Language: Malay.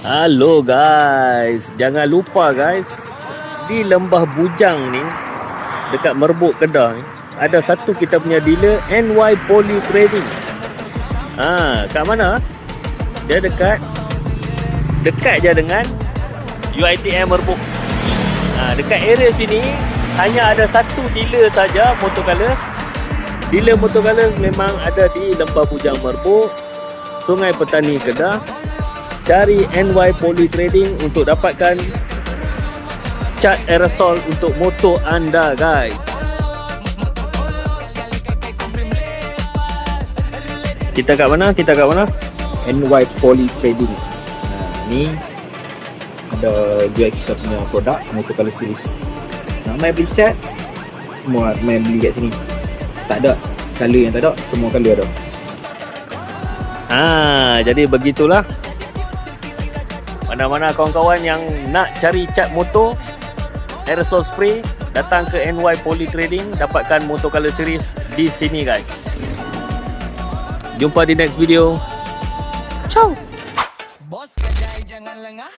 Halo guys, jangan lupa guys, di Lembah Bujang ni, dekat Merbuk Kedah ni, ada satu kita punya dealer NY Poly Trading. Kat mana? Dia dekat je dengan UiTM Merbuk. Dekat area sini hanya ada satu dealer saja Motocolors. Dealer Motocolors memang ada di Lembah Bujang Merbuk, Sungai Petani Kedah. Cari NY Poly Trading untuk dapatkan cat aerosol untuk motor anda guys. Kita kat mana? NY Poly Trading. Ni ada dia kita punya produk Motocolor series. Nak main beli cat, semua main beli kat sini. Tak ada color yang tak ada, semua color ada. Jadi begitulah. Mana-mana kawan-kawan yang nak cari cat motor aerosol spray, datang ke NY Poly Trading, dapatkan Motocolor series di sini guys. Jumpa di next video. Ciao.